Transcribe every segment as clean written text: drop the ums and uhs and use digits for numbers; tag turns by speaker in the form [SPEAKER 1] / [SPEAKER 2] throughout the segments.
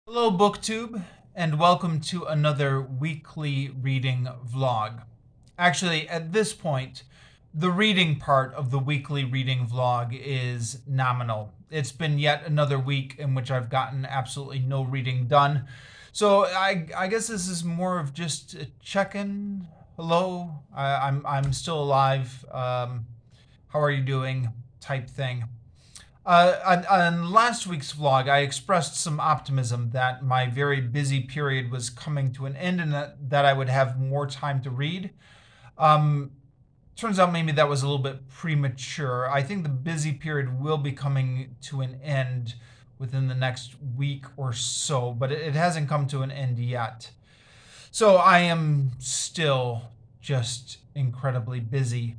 [SPEAKER 1] Hello, BookTube, and welcome to another weekly reading vlog. Actually, at this point, the reading part of the weekly reading vlog is nominal. It's been yet another week in which I've gotten absolutely no reading done. So I guess this is more of just a check-in. Hello, I'm still alive. How are you doing? Type thing. On last week's vlog, I expressed some optimism that my very busy period was coming to an end and that I would have more time to read. Um, Turns out maybe that was a little bit premature. I think the busy period will be coming to an end within the next week or so, but it hasn't come to an end yet. So I am still just incredibly busy.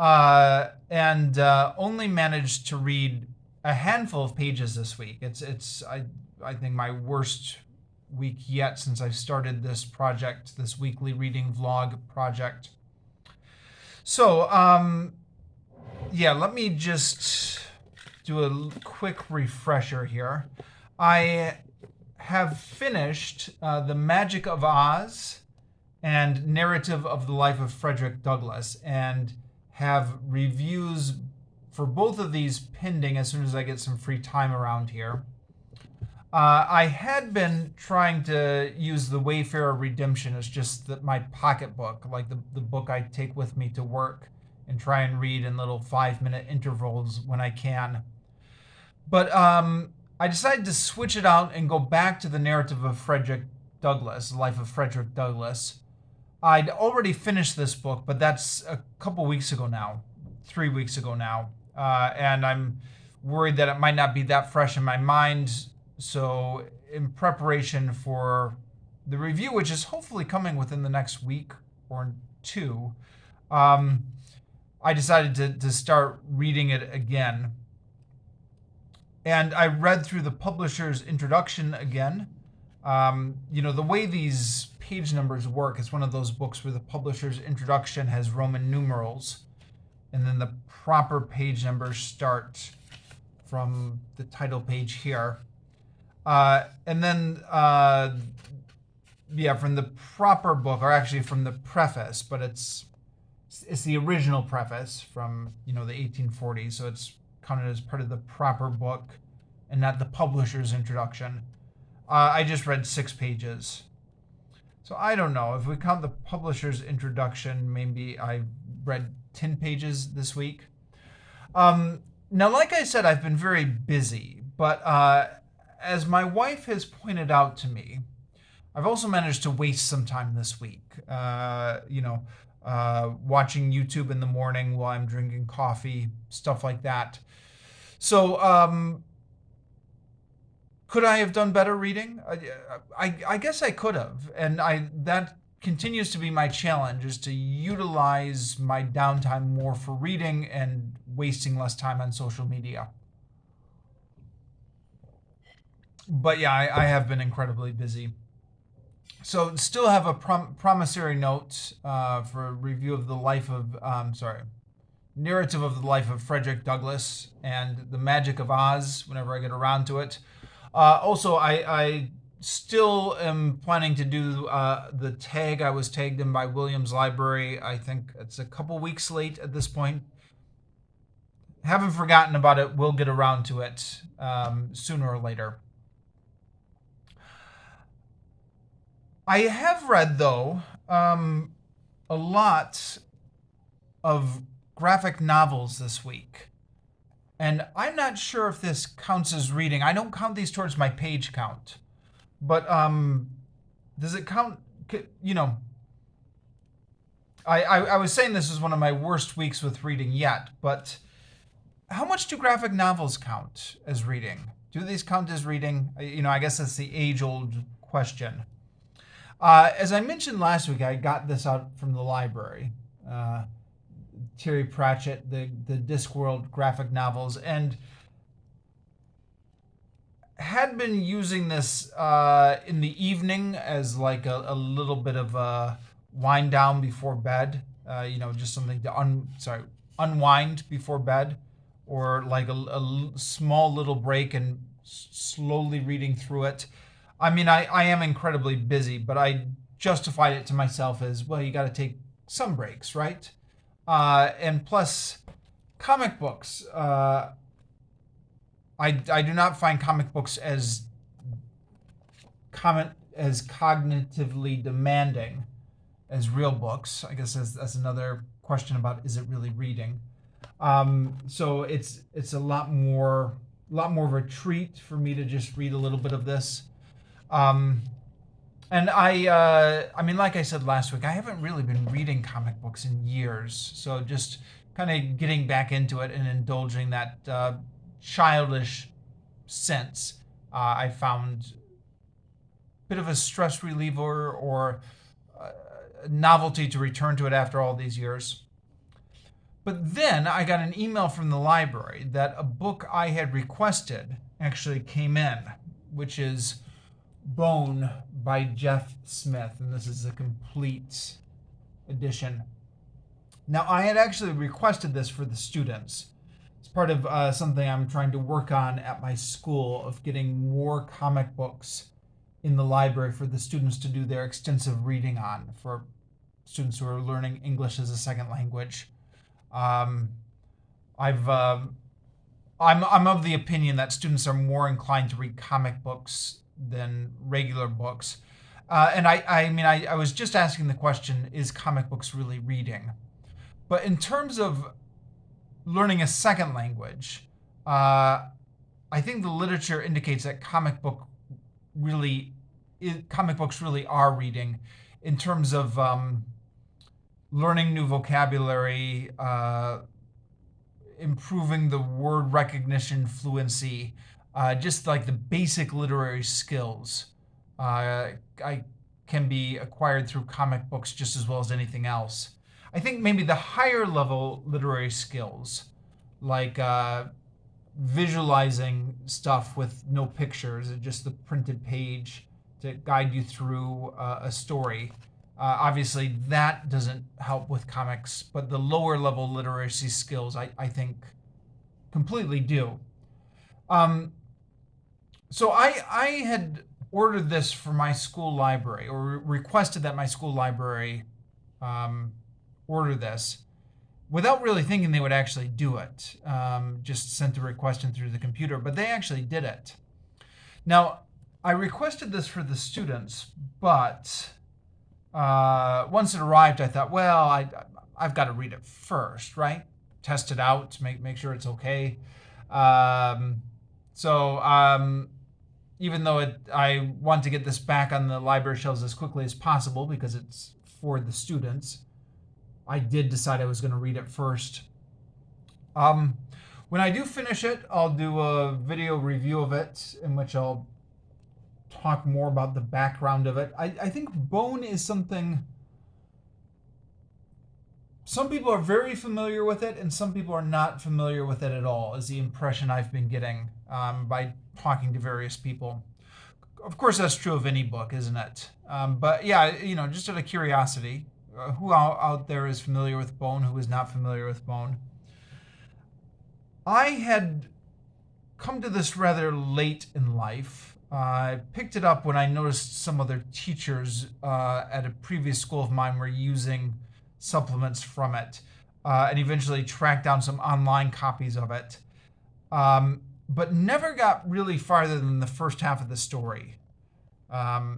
[SPEAKER 1] And only managed to read a handful of pages this week. I think my worst week yet since I started this project, this weekly reading vlog project. So yeah, let me just do a quick refresher here. I have finished The Magic of Oz and Narrative of the Life of Frederick Douglas, and have reviews for both of these pending as soon as I get some free time around here. I had been trying to use The Wayfarer Redemption as just my pocketbook, like the book I take with me to work and try and read in little 5-minute intervals when I can. But I decided to switch it out and go back to the narrative of Frederick Douglas, Life of Frederick Douglas. I'd already finished this book, but that's a couple weeks ago now, 3 weeks ago now. And I'm worried that it might not be that fresh in my mind. So, in preparation for the review, which is hopefully coming within the next week or two, I decided to start reading it again. And I read through the publisher's introduction again. The way these page numbers work is one of those books where the publisher's introduction has Roman numerals, and then the proper page numbers start from the title page here. And then, from the proper book, or actually from the preface, but it's the original preface from, the 1840s, so it's counted as part of the proper book and not the publisher's introduction. I just read 6 pages. So I don't know. If we count the publisher's introduction, maybe I read 10 pages this week. Now, like I said, I've been very busy, but as my wife has pointed out to me, I've also managed to waste some time this week. Watching YouTube in the morning while I'm drinking coffee, stuff like that. So, could I have done better reading? I guess I could have, and that continues to be my challenge, is to utilize my downtime more for reading and wasting less time on social media. But yeah, I have been incredibly busy. So still have a promissory note for a review of the life of, narrative of the life of Frederick Douglass and The Magic of Oz whenever I get around to it. Also, I still am planning to do the tag I was tagged in by Williams Library. I think it's a couple weeks late at this point. Haven't forgotten about it. We'll get around to it sooner or later. I have read, though, a lot of graphic novels this week. And I'm not sure if this counts as reading. I don't count these towards my page count. But does it count? I was saying this is one of my worst weeks with reading yet, but how much do graphic novels count as reading? Do these count as reading? I guess that's the age-old question. As I mentioned last week, I got this out from the library. Terry Pratchett, the Discworld graphic novels, and had been using this in the evening as like a little bit of a wind down before bed. Just something to unwind before bed, or like a small little break and slowly reading through it. I mean, I am incredibly busy, but I justified it to myself as well. You got to take some breaks, right? And plus, comic books. I do not find comic books as cognitively demanding as real books. I guess that's another question about is it really reading. So it's a lot more of a treat for me to just read a little bit of this. Um, and I mean, like I said last week, I haven't really been reading comic books in years. So just kind of getting back into it and indulging that childish sense, I found a bit of a stress reliever or novelty to return to it after all these years. But then I got an email from the library that a book I had requested actually came in, which is Bone by Jeff Smith, and this is a complete edition. Now, I had actually requested this for the students. It's part of something I'm trying to work on at my school of getting more comic books in the library for the students to do their extensive reading on, for students who are learning English as a second language. Um, I've I'm of the opinion that students are more inclined to read comic books than regular books. I was just asking the question: is comic books really reading? But in terms of learning a second language, uh, I think the literature indicates that comic books really are reading, in terms of learning new vocabulary, improving the word recognition fluency, just like the basic literary skills. I can be acquired through comic books just as well as anything else. I think maybe the higher level literary skills, like visualizing stuff with no pictures, just the printed page to guide you through a story. Obviously, that doesn't help with comics, but the lower level literacy skills, I think, completely do. Um, so I had ordered this for my school library, or requested that my school library um, order this without really thinking they would actually do it. Just sent a request in through the computer, but they actually did it. Now, I requested this for the students, but once it arrived, I thought, well, I've got to read it first, right? Test it out, make sure it's okay. Um, so even though I want to get this back on the library shelves as quickly as possible because it's for the students, I did decide I was going to read it first. When I do finish it, I'll do a video review of it in which I'll talk more about the background of it. I think Bone is something. Some people are very familiar with it, and some people are not familiar with it at all, is the impression I've been getting by talking to various people. Of course, that's true of any book, isn't it? But yeah, just out of curiosity, who out there is familiar with Bone, who is not familiar with Bone? I had come to this rather late in life. I picked it up when I noticed some other teachers at a previous school of mine were using supplements from it, and eventually tracked down some online copies of it, but never got really farther than the first half of the story.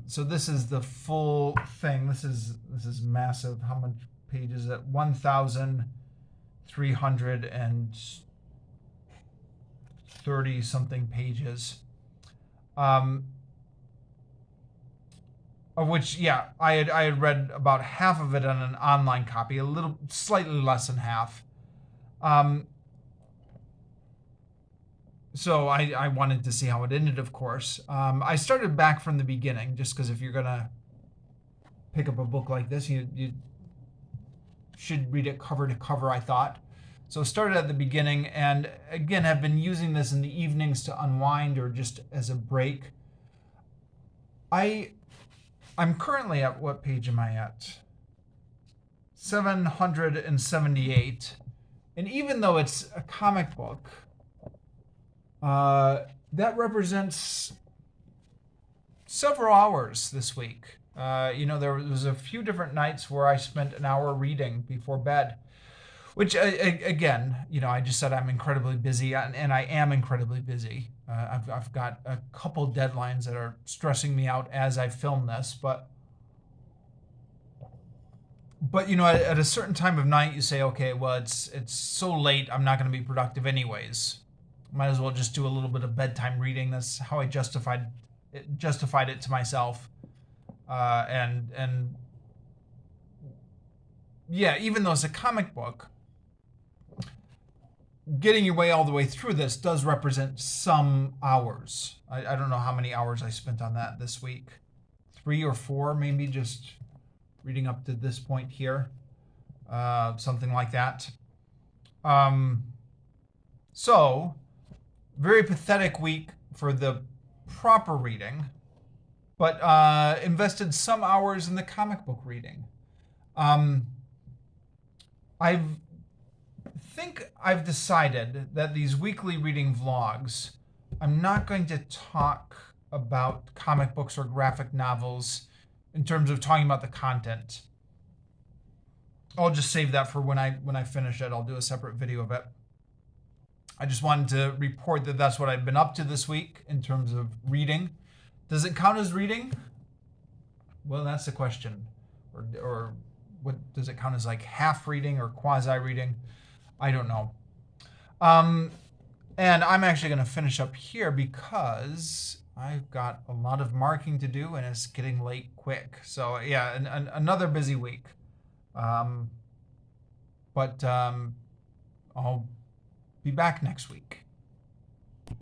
[SPEAKER 1] So this is the full thing. This is massive. How much pages is it? 1,330 something pages. Of which, yeah, I had read about half of it on an online copy, a little slightly less than half. So I wanted to see how it ended, of course. I started back from the beginning, just because if you're gonna pick up a book like this, you should read it cover to cover, I thought. So started at the beginning, and again have been using this in the evenings to unwind or just as a break. I'm currently at, what page am I at? 778. And even though it's a comic book, that represents several hours this week. There was a few different nights where I spent an hour reading before bed, which again, I just said I'm incredibly busy, and I am incredibly busy. I've got a couple deadlines that are stressing me out as I film this, but at a certain time of night, you say, okay, well, it's so late, I'm not going to be productive anyways. Might as well just do a little bit of bedtime reading. That's how I justified it to myself. And yeah, even though it's a comic book, getting your way all the way through this does represent some hours. I don't know how many hours I spent on that this week. 3 or 4, maybe, just reading up to this point here. Something like that. So, very pathetic week for the proper reading, but invested some hours in the comic book reading. I think I've decided that these weekly reading vlogs, I'm not going to talk about comic books or graphic novels in terms of talking about the content. I'll just save that for when I finish it. I'll do a separate video of it. I just wanted to report that that's what I've been up to this week in terms of reading. Does it count as reading? Well, that's the question. Or what does it count as, like half reading or quasi reading? I don't know. And I'm actually going to finish up here because I've got a lot of marking to do and it's getting late quick. So yeah, another busy week. But I'll be back next week.